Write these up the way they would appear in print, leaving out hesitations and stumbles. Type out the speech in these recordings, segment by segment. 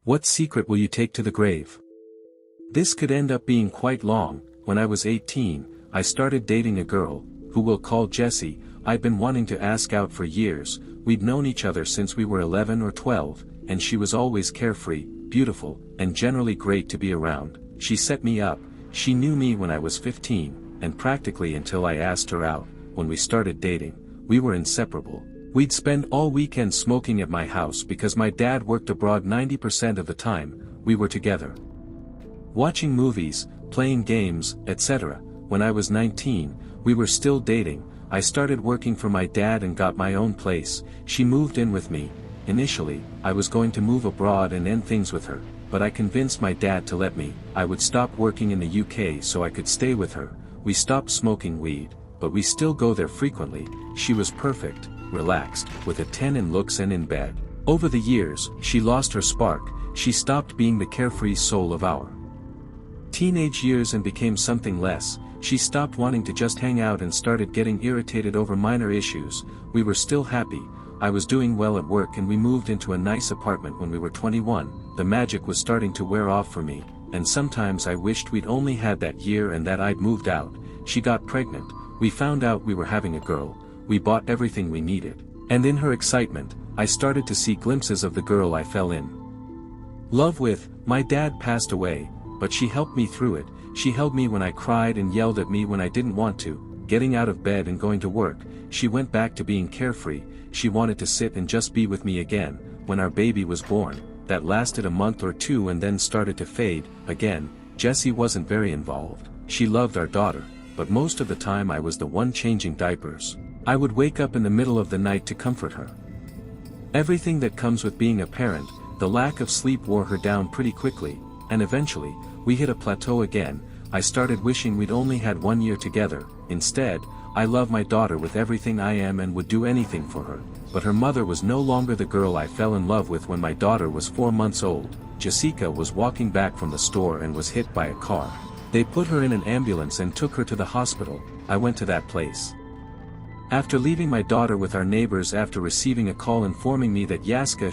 What secret will you take to the grave? This could end up being quite long. When I was 18, I started dating a girl, who we'll call Jessie. I'd been wanting to ask out for years. We'd known each other since we were 11 or 12, and she was always carefree, beautiful, and generally great to be around. She set me up. She knew me when I was 15, and practically until I asked her out. When we started dating, we were inseparable. We'd spend all weekend smoking at my house because my dad worked abroad 90% of the time. We were together, watching movies, playing games, etc. When I was 19, we were still dating. I started working for my dad and got my own place. She moved in with me. Initially, I was going to move abroad and end things with her, but I convinced my dad to let me. I would stop working in the UK so I could stay with her. We stopped smoking weed, but we still go there frequently. She was perfect, relaxed, with a 10 in looks and in bed. Over the years, she lost her spark. She stopped being the carefree soul of our teenage years and became something less. She stopped wanting to just hang out and started getting irritated over minor issues. We were still happy. I was doing well at work and we moved into a nice apartment when we were 21. The magic was starting to wear off for me, and sometimes I wished we'd only had that year and that I'd moved out. She got pregnant. We found out we were having a girl. We bought everything we needed. And in her excitement, I started to see glimpses of the girl I fell in love with. My dad passed away, but she helped me through it. She held me when I cried and yelled at me when I didn't want to, getting out of bed and going to work. She went back to being carefree. She wanted to sit and just be with me again. When our baby was born, that lasted a month or two and then started to fade. Again, Jessie wasn't very involved. She loved our daughter, but most of the time I was the one changing diapers. I would wake up in the middle of the night to comfort her. Everything that comes with being a parent, the lack of sleep wore her down pretty quickly, and eventually, we hit a plateau again. I started wishing we'd only had 1 year together. Instead, I love my daughter with everything I am and would do anything for her, but her mother was no longer the girl I fell in love with when my daughter was 4 months old. Jessica was walking back from the store and was hit by a car. They put her in an ambulance and took her to the hospital. I went to that place after leaving my daughter with our neighbors after receiving a call informing me that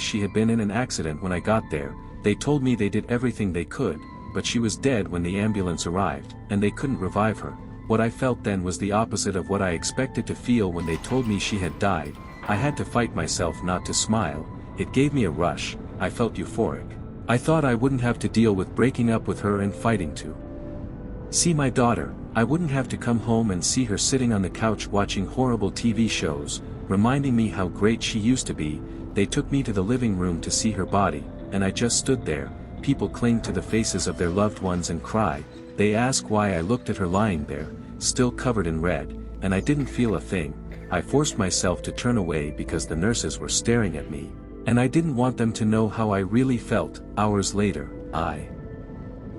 she had been in an accident. When I got there, they told me they did everything they could, but she was dead when the ambulance arrived, and they couldn't revive her. What I felt then was the opposite of what I expected to feel when they told me she had died. I had to fight myself not to smile. It gave me a rush. I felt euphoric. I thought I wouldn't have to deal with breaking up with her and fighting to see my daughter. I wouldn't have to come home and see her sitting on the couch watching horrible TV shows, reminding me how great she used to be. They took me to the living room to see her body, and I just stood there. People cling to the faces of their loved ones and cry. They ask why. I looked at her lying there, still covered in red, and I didn't feel a thing. I forced myself to turn away because the nurses were staring at me, and I didn't want them to know how I really felt. Hours later, I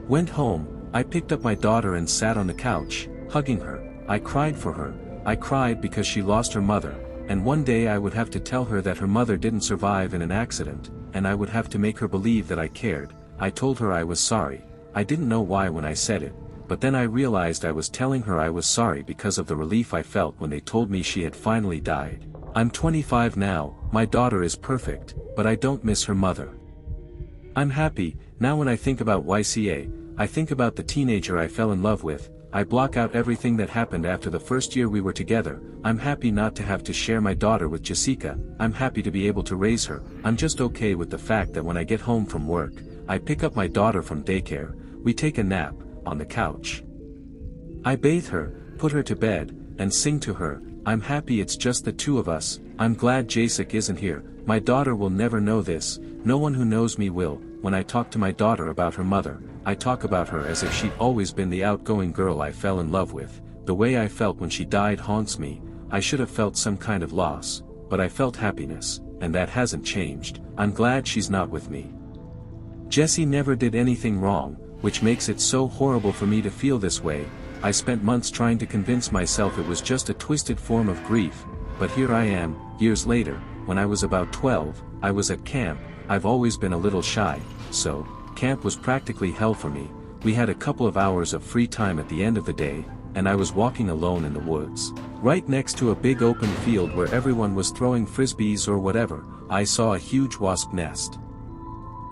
went home. I picked up my daughter and sat on the couch, hugging her. I cried for her. I cried because she lost her mother, and one day I would have to tell her that her mother didn't survive in an accident, and I would have to make her believe that I cared. I told her I was sorry. I didn't know why when I said it, but then I realized I was telling her I was sorry because of the relief I felt when they told me she had finally died. I'm 25 now. My daughter is perfect, but I don't miss her mother. I'm happy. Now when I think about YCA, I think about the teenager I fell in love with. I block out everything that happened after the first year we were together. I'm happy not to have to share my daughter with Jessica. I'm happy to be able to raise her. I'm just okay with the fact that when I get home from work, I pick up my daughter from daycare. We take a nap on the couch. I bathe her, put her to bed, and sing to her. I'm happy it's just the two of us. I'm glad Jacek isn't here. My daughter will never know this. No one who knows me will. When I talk to my daughter about her mother, I talk about her as if she'd always been the outgoing girl I fell in love with. The way I felt when she died haunts me. I should have felt some kind of loss, but I felt happiness, and that hasn't changed. I'm glad she's not with me. Jessie never did anything wrong, which makes it so horrible for me to feel this way. I spent months trying to convince myself it was just a twisted form of grief, but here I am, years later. When I was about 12, I was at camp. I've always been a little shy, so camp was practically hell for me. We had a couple of hours of free time at the end of the day, and I was walking alone in the woods, right next to a big open field where everyone was throwing frisbees or whatever. I saw a huge wasp nest.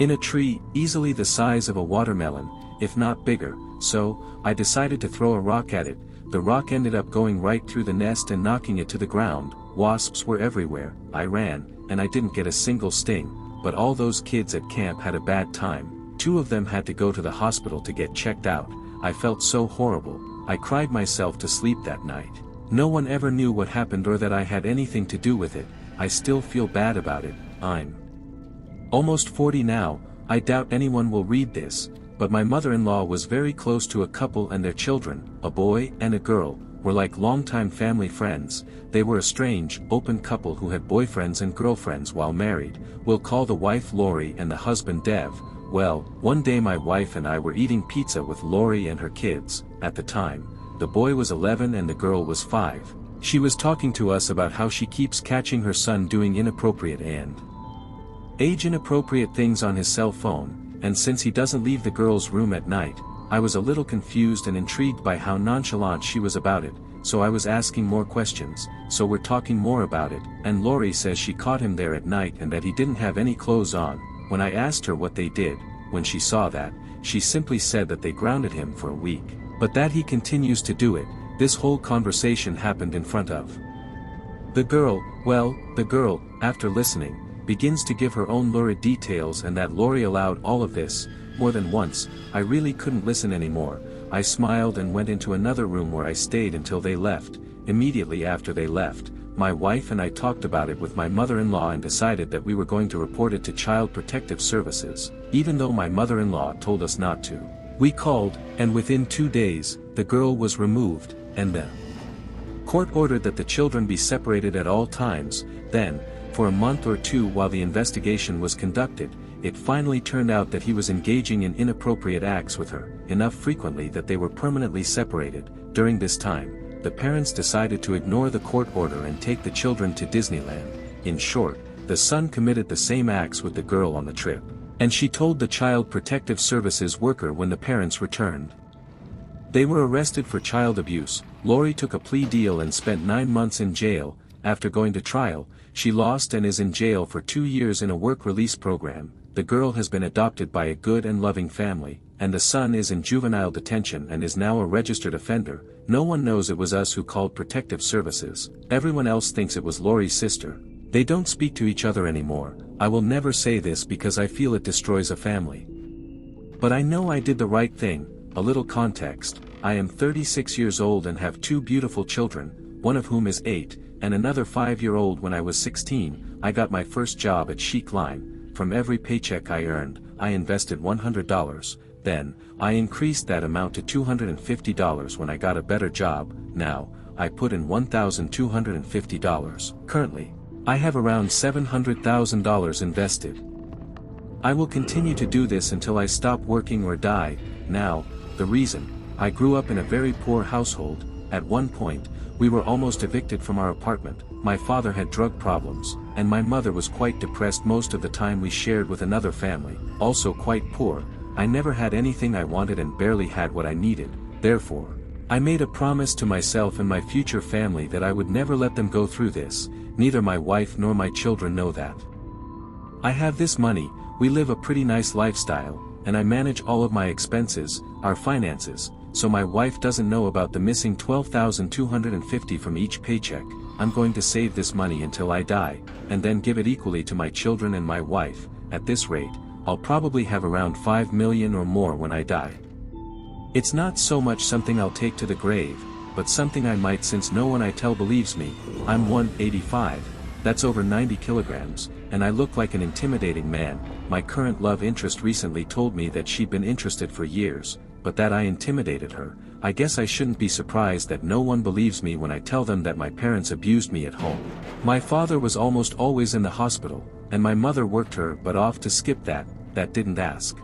In a tree, easily the size of a watermelon, if not bigger, so, I decided to throw a rock at it. The rock ended up going right through the nest and knocking it to the ground. Wasps were everywhere. I ran, and I didn't get a single sting, but all those kids at camp had a bad time. 2 of them had to go to the hospital to get checked out. I felt so horrible. I cried myself to sleep that night. No one ever knew what happened or that I had anything to do with it. I still feel bad about it. I'm almost 40 now. I doubt anyone will read this, but my mother-in-law was very close to a couple and their children, a boy and a girl, were like longtime family friends. They were a strange, open couple who had boyfriends and girlfriends while married. We'll call the wife Lori and the husband Dev. Well, one day my wife and I were eating pizza with Lori and her kids. At the time, the boy was 11 and the girl was 5. She was talking to us about how she keeps catching her son doing inappropriate and age-inappropriate things on his cell phone, and since he doesn't leave the girl's room at night, I was a little confused and intrigued by how nonchalant she was about it, so I was asking more questions. So we're talking more about it, and Lori says she caught him there at night and that he didn't have any clothes on. When I asked her what they did, when she saw that, she simply said that they grounded him for a week, but that he continues to do it. This whole conversation happened in front of the girl. Well, the girl, after listening, begins to give her own lurid details and that Lori allowed all of this. More than once, I really couldn't listen anymore. I smiled and went into another room where I stayed until they left. Immediately after they left, my wife and I talked about it with my mother-in-law and decided that we were going to report it to Child Protective Services, even though my mother-in-law told us not to. We called, and within 2 days, the girl was removed, and the court ordered that the children be separated at all times. Then, for a month or 2 while the investigation was conducted, it finally turned out that he was engaging in inappropriate acts with her, enough frequently that they were permanently separated. During this time, the parents decided to ignore the court order and take the children to Disneyland. In short, the son committed the same acts with the girl on the trip, and she told the Child Protective Services worker when the parents returned. They were arrested for child abuse. Lori took a plea deal and spent 9 months in jail. After going to trial, she lost and is in jail for 2 years in a work release program. The girl has been adopted by a good and loving family, and the son is in juvenile detention and is now a registered offender. No one knows it was us who called Protective Services. Everyone else thinks it was Lori's sister. They don't speak to each other anymore. I will never say this because I feel it destroys a family. But I know I did the right thing. A little context: I am 36 years old and have 2 beautiful children, one of whom is 8, and another 5-year-old. When I was 16, I got my first job at Chic Line. From every paycheck I earned, I invested $100. Then, I increased that amount to $250 when I got a better job. Now, I put in $1,250. Currently, I have around $700,000 invested. I will continue to do this until I stop working or die. Now, the reason: I grew up in a very poor household. At one point, we were almost evicted from our apartment. My father had drug problems, and my mother was quite depressed most of the time. We shared with another family, also quite poor. I never had anything I wanted and barely had what I needed. Therefore, I made a promise to myself and my future family that I would never let them go through this. Neither my wife nor my children know that. I have this money, we live a pretty nice lifestyle, and I manage all of my expenses, our finances, so my wife doesn't know about the missing $12,250 from each paycheck. I'm going to save this money until I die, and then give it equally to my children and my wife. At this rate, I'll probably have around $5 million or more when I die. It's not so much something I'll take to the grave, but something I might, since no one I tell believes me. I'm 185, that's over 90 kilograms, and I look like an intimidating man. My current love interest recently told me that she'd been interested for years, but that I intimidated her. I guess I shouldn't be surprised that no one believes me when I tell them that my parents abused me at home. My father was almost always in the hospital, and my mother worked her butt off to skip that didn't ask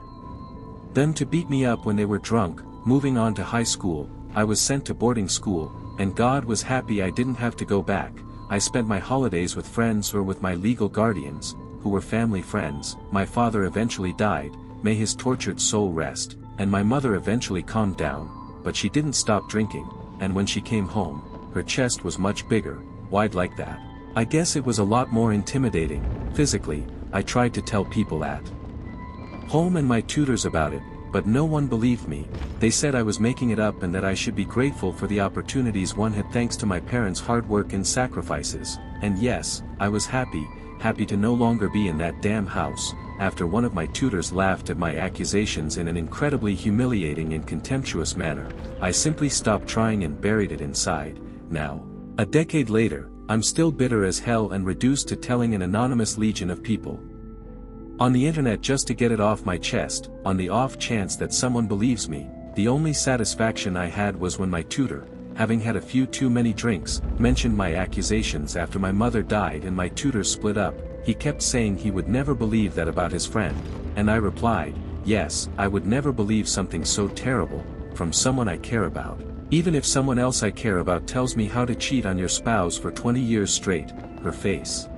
them to beat me up when they were drunk. Moving on to high school, I was sent to boarding school, and God was happy I didn't have to go back. I spent my holidays with friends or with my legal guardians, who were family friends. My father eventually died, may his tortured soul rest, and my mother eventually calmed down, but she didn't stop drinking, and when she came home, her chest was much bigger, wide like that. I guess it was a lot more intimidating. Physically, I tried to tell people that home and my tutors about it, but no one believed me. They said I was making it up and that I should be grateful for the opportunities one had thanks to my parents' hard work and sacrifices. And yes, I was happy to no longer be in that damn house. After one of my tutors laughed at my accusations in an incredibly humiliating and contemptuous manner, I simply stopped trying and buried it inside. Now, a decade later, I'm still bitter as hell and reduced to telling an anonymous legion of people on the internet just to get it off my chest. On the off chance that someone believes me, the only satisfaction I had was when my tutor, having had a few too many drinks, mentioned my accusations after my mother died and my tutors split up. He kept saying he would never believe that about his friend, and I replied, yes, I would never believe something so terrible from someone I care about. Even if someone else I care about tells me how to cheat on your spouse for 20 years straight. Her face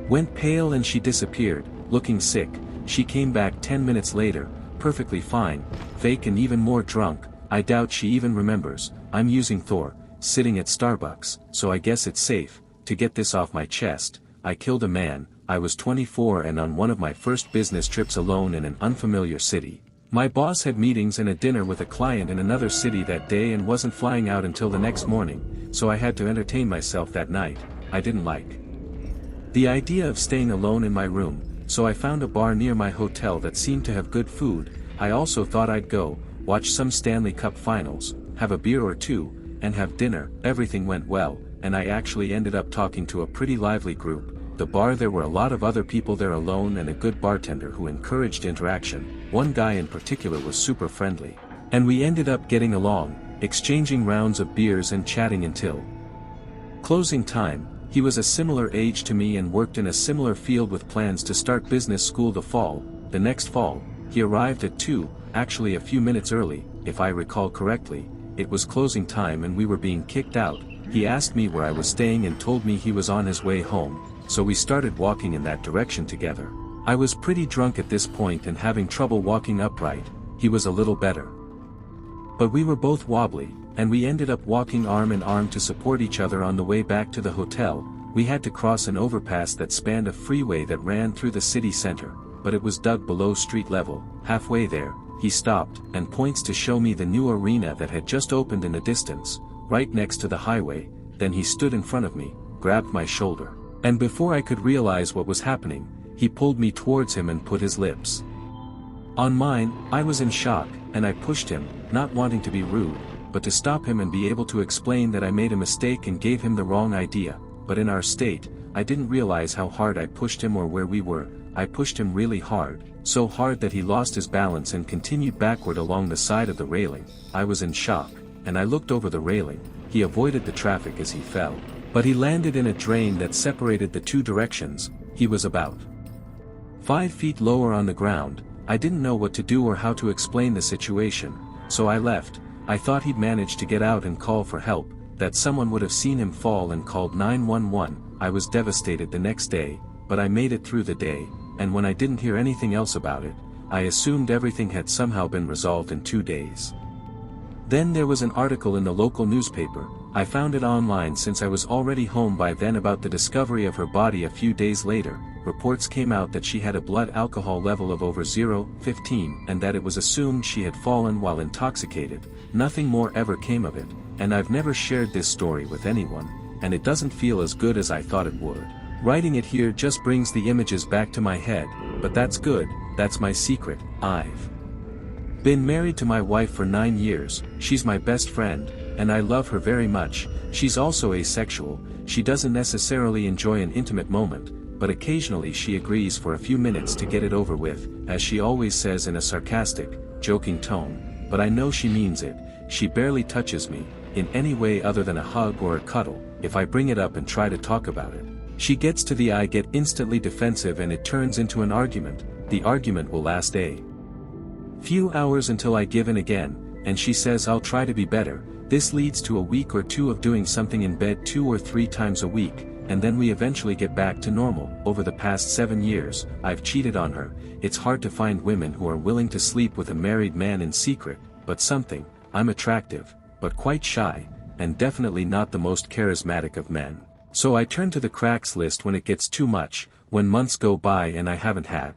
went pale and she disappeared, looking sick. She came back 10 minutes later, perfectly fine, fake and even more drunk. I doubt she even remembers. I'm using Thor, sitting at Starbucks, so I guess it's safe to get this off my chest. I killed a man. I was 24 and on one of my first business trips alone in an unfamiliar city. My boss had meetings and a dinner with a client in another city that day and wasn't flying out until the next morning, so I had to entertain myself that night. I didn't like the idea of staying alone in my room, so I found a bar near my hotel that seemed to have good food. I also thought I'd go, watch some Stanley Cup finals, have a beer or two, and have dinner. Everything went well, and I actually ended up talking to a pretty lively group. The bar, there were a lot of other people there alone and a good bartender who encouraged interaction. One guy in particular was super friendly, and we ended up getting along, exchanging rounds of beers and chatting until closing time. He was a similar age to me and worked in a similar field with plans to start business school the next fall. He arrived at 2, actually a few minutes early, if I recall correctly. It was closing time and we were being kicked out. He asked me where I was staying and told me he was on his way home, so we started walking in that direction together. I was pretty drunk at this point and having trouble walking upright. He was a little better, but we were both wobbly, and we ended up walking arm in arm to support each other on the way back to the hotel. We had to cross an overpass that spanned a freeway that ran through the city center, but it was dug below street level. Halfway there, he stopped and points to show me the new arena that had just opened in the distance, right next to the highway. Then he stood in front of me, grabbed my shoulder, and before I could realize what was happening, he pulled me towards him and put his lips on mine. I was in shock, and I pushed him, not wanting to be rude, but to stop him and be able to explain that I made a mistake and gave him the wrong idea. But in our state, I didn't realize how hard I pushed him or where we were. I pushed him really hard, so hard that he lost his balance and continued backward along the side of the railing. I was in shock, and I looked over the railing. He avoided the traffic as he fell, but he landed in a drain that separated the two directions. He was about 5 feet lower on the ground. I didn't know what to do or how to explain the situation, so I left. I thought he'd managed to get out and call for help, that someone would have seen him fall and called 911. I was devastated the next day, but I made it through the day, and when I didn't hear anything else about it, I assumed everything had somehow been resolved in 2 days. Then there was an article in the local newspaper. I found it online since I was already home by then about the discovery of her body a few days later. Reports came out that she had a blood alcohol level of over 0.15 and that it was assumed she had fallen while intoxicated. Nothing more ever came of it, and I've never shared this story with anyone, and it doesn't feel as good as I thought it would. Writing it here just brings the images back to my head, but that's good. That's my secret. I've been married to my wife for 9 years. She's my best friend, and I love her very much. She's also asexual. She doesn't necessarily enjoy an intimate moment, but occasionally she agrees for a few minutes to get it over with, as she always says in a sarcastic, joking tone. But I know she means it. She barely touches me, in any way other than a hug or a cuddle. If I bring it up and try to talk about it, she gets to the I get instantly defensive and it turns into an argument. The argument will last a few hours until I give in again, and she says I'll try to be better. This leads to a week or two of doing something in bed 2 or 3 times a week, and then we eventually get back to normal. Over the past 7 years, I've cheated on her. It's hard to find women who are willing to sleep with a married man in secret, but something. I'm attractive, but quite shy, and definitely not the most charismatic of men. So I turn to the cracks list when it gets too much, when months go by and I haven't had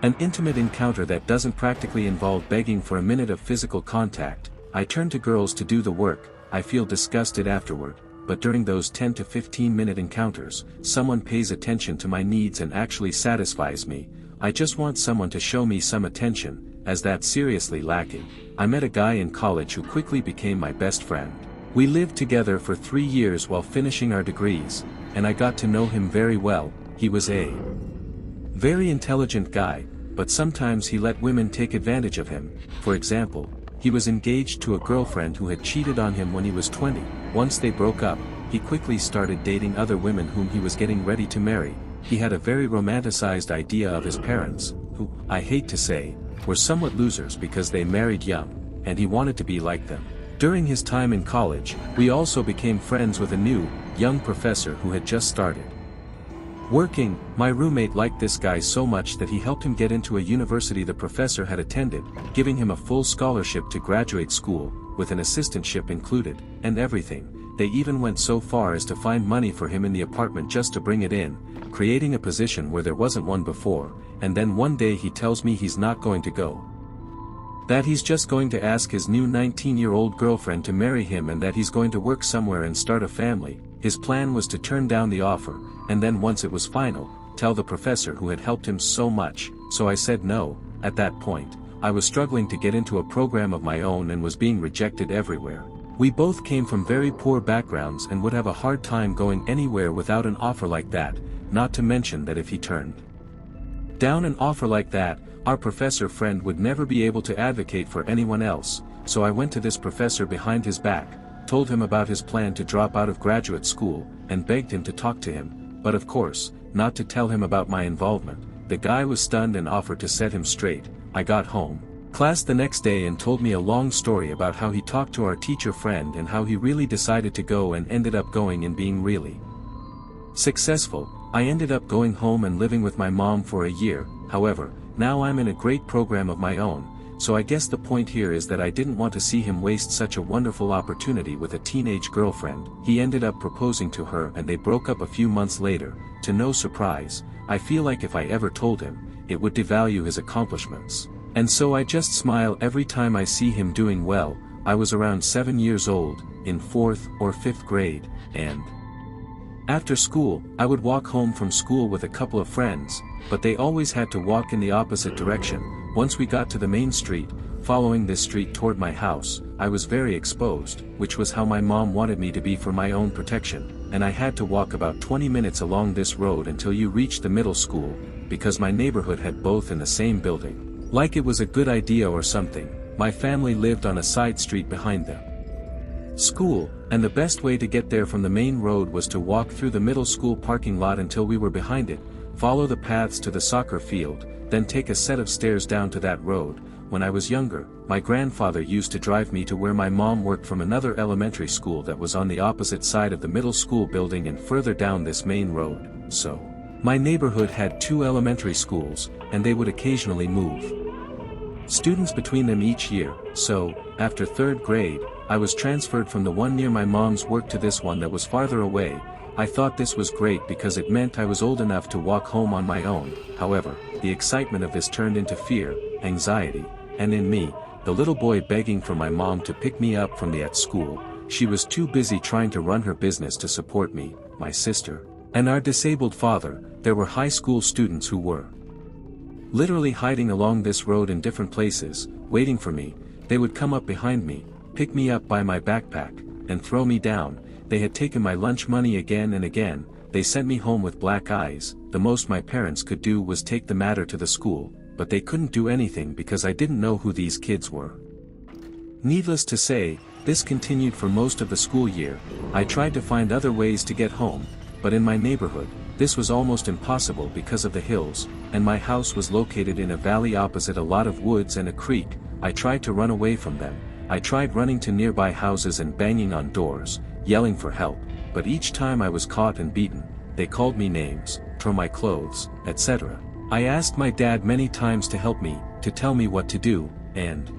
An intimate encounter that doesn't practically involve begging for a minute of physical contact. I turn to girls to do the work, I feel disgusted afterward, but during those 10 to 15 minute encounters, someone pays attention to my needs and actually satisfies me. I just want someone to show me some attention, as that's seriously lacking. I met a guy in college who quickly became my best friend. We lived together for 3 years while finishing our degrees, and I got to know him very well. He was a very intelligent guy, but sometimes he let women take advantage of him. For example, he was engaged to a girlfriend who had cheated on him when he was 20. Once they broke up, he quickly started dating other women whom he was getting ready to marry. He had a very romanticized idea of his parents, who, I hate to say, were somewhat losers because they married young, and he wanted to be like them. During his time in college, we also became friends with a new, young professor who had just started working. My roommate liked this guy so much that he helped him get into a university the professor had attended, giving him a full scholarship to graduate school, with an assistantship included, and everything. They even went so far as to find money for him in the apartment just to bring it in, creating a position where there wasn't one before, and then one day he tells me he's not going to go. That he's just going to ask his new 19-year-old girlfriend to marry him and that he's going to work somewhere and start a family. His plan was to turn down the offer, and then once it was final, tell the professor who had helped him so much. So I said no. At that point, I was struggling to get into a program of my own and was being rejected everywhere. We both came from very poor backgrounds and would have a hard time going anywhere without an offer like that, not to mention that if he turned down an offer like that, our professor friend would never be able to advocate for anyone else. So I went to this professor behind his back, told him about his plan to drop out of graduate school, and begged him to talk to him, but of course, not to tell him about my involvement. The guy was stunned and offered to set him straight. I got home class the next day and told me a long story about how he talked to our teacher friend and how he really decided to go and ended up going and being really successful. I ended up going home and living with my mom for a year. However, now I'm in a great program of my own. So I guess the point here is that I didn't want to see him waste such a wonderful opportunity with a teenage girlfriend. He ended up proposing to her and they broke up a few months later. To no surprise, I feel like if I ever told him, it would devalue his accomplishments. And so I just smile every time I see him doing well. I was around 7 years old, in 4th or 5th grade, and after school, I would walk home from school with a couple of friends, but they always had to walk in the opposite direction. Once we got to the main street, following this street toward my house, I was very exposed, which was how my mom wanted me to be for my own protection, and I had to walk about 20 minutes along this road until you reached the middle school, because my neighborhood had both in the same building. Like it was a good idea or something. My family lived on a side street behind them. School, and the best way to get there from the main road was to walk through the middle school parking lot until we were behind it, follow the paths to the soccer field, then take a set of stairs down to that road. When I was younger, my grandfather used to drive me to where my mom worked from another elementary school that was on the opposite side of the middle school building and further down this main road. So, my neighborhood had 2 elementary schools, and they would occasionally move students between them each year. So, after 3rd grade, I was transferred from the one near my mom's work to this one that was farther away. I thought this was great because it meant I was old enough to walk home on my own. However, the excitement of this turned into fear, anxiety, and in me, the little boy begging for my mom to pick me up from at school. She was too busy trying to run her business to support me, my sister, and our disabled father. There were high school students who were literally hiding along this road in different places, waiting for me. They would come up behind me, pick me up by my backpack, and throw me down. They had taken my lunch money again and again. They sent me home with black eyes. The most my parents could do was take the matter to the school, but they couldn't do anything because I didn't know who these kids were. Needless to say, this continued for most of the school year. I tried to find other ways to get home, but in my neighborhood, this was almost impossible because of the hills, and my house was located in a valley opposite a lot of woods and a creek. I tried to run away from them. I tried running to nearby houses and banging on doors, yelling for help, but each time I was caught and beaten. They called me names, tore my clothes, etc. I asked my dad many times to help me, to tell me what to do, and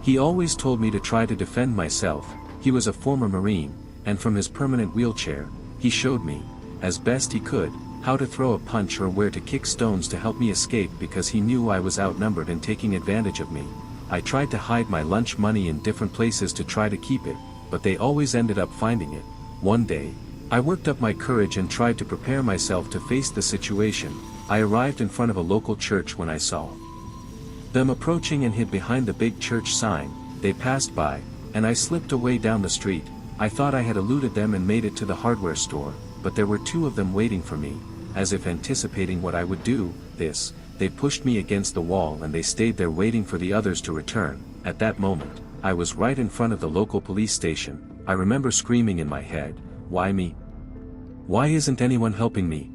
he always told me to try to defend myself. He was a former Marine, and from his permanent wheelchair, he showed me, as best he could, how to throw a punch or where to kick stones to help me escape because he knew I was outnumbered and taking advantage of me. I tried to hide my lunch money in different places to try to keep it, but they always ended up finding it. One day, I worked up my courage and tried to prepare myself to face the situation. I arrived in front of a local church when I saw them approaching and hid behind the big church sign. They passed by, and I slipped away down the street. I thought I had eluded them and made it to the hardware store, but there were two of them waiting for me. As if anticipating what I would do, they pushed me against the wall and they stayed there waiting for the others to return. At that moment, I was right in front of the local police station. I remember screaming in my head, "Why me? Why isn't anyone helping me?"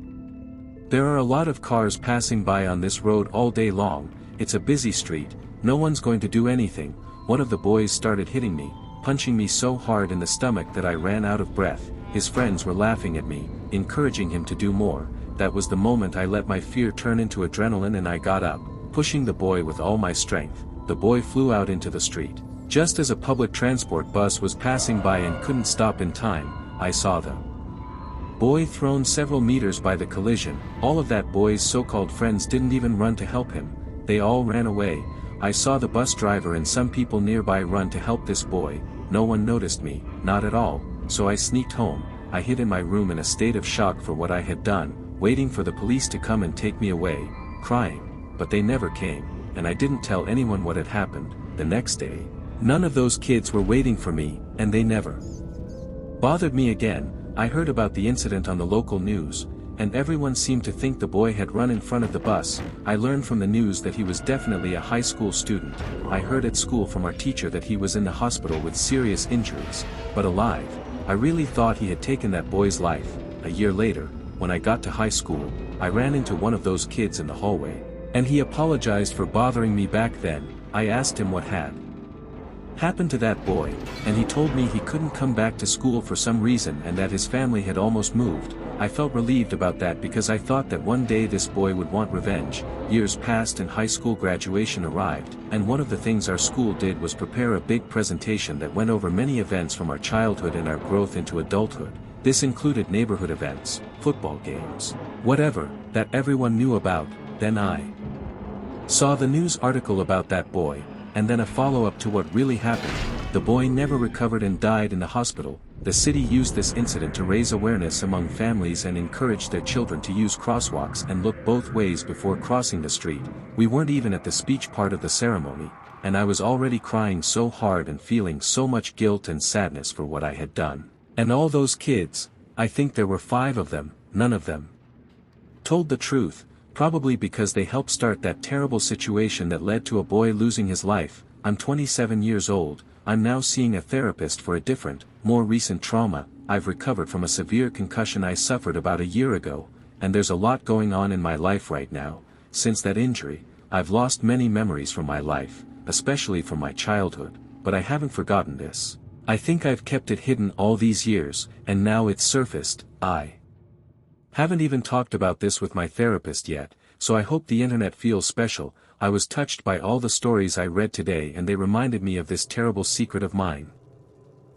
There are a lot of cars passing by on this road all day long. It's a busy street, no one's going to do anything. One of the boys started hitting me, punching me so hard in the stomach that I ran out of breath. His friends were laughing at me, encouraging him to do more. That was the moment I let my fear turn into adrenaline and I got up, pushing the boy with all my strength. The boy flew out into the street. Just as a public transport bus was passing by and couldn't stop in time, I saw the boy thrown several meters by the collision. All of that boy's so-called friends didn't even run to help him. They all ran away. I saw the bus driver and some people nearby run to help this boy. No one noticed me, not at all, so I sneaked home. I hid in my room in a state of shock for what I had done, waiting for the police to come and take me away, crying, but they never came, and I didn't tell anyone what had happened. The next day, none of those kids were waiting for me, and they never bothered me again. I heard about the incident on the local news, and everyone seemed to think the boy had run in front of the bus. I learned from the news that he was definitely a high school student. I heard at school from our teacher that he was in the hospital with serious injuries, but alive. I really thought he had taken that boy's life. A year later, when I got to high school, I ran into one of those kids in the hallway, and he apologized for bothering me back then. I asked him what had happened to that boy, and he told me he couldn't come back to school for some reason and that his family had almost moved. I felt relieved about that because I thought that one day this boy would want revenge. Years passed and high school graduation arrived, and one of the things our school did was prepare a big presentation that went over many events from our childhood and our growth into adulthood. This included neighborhood events, football games, whatever, that everyone knew about. Then I saw the news article about that boy, and then a follow-up to what really happened. The boy never recovered and died in the hospital. The city used this incident to raise awareness among families and encourage their children to use crosswalks and look both ways before crossing the street. We weren't even at the speech part of the ceremony, and I was already crying so hard and feeling so much guilt and sadness for what I had done. And all those kids, I think there were 5 of them, none of them told the truth, probably because they helped start that terrible situation that led to a boy losing his life. I'm 27 years old, I'm now seeing a therapist for a different, more recent trauma. I've recovered from a severe concussion I suffered about a year ago, and there's a lot going on in my life right now. Since that injury, I've lost many memories from my life, especially from my childhood, but I haven't forgotten this. I think I've kept it hidden all these years, and now it's surfaced. I haven't even talked about this with my therapist yet, so I hope the internet feels special. I was touched by all the stories I read today and they reminded me of this terrible secret of mine.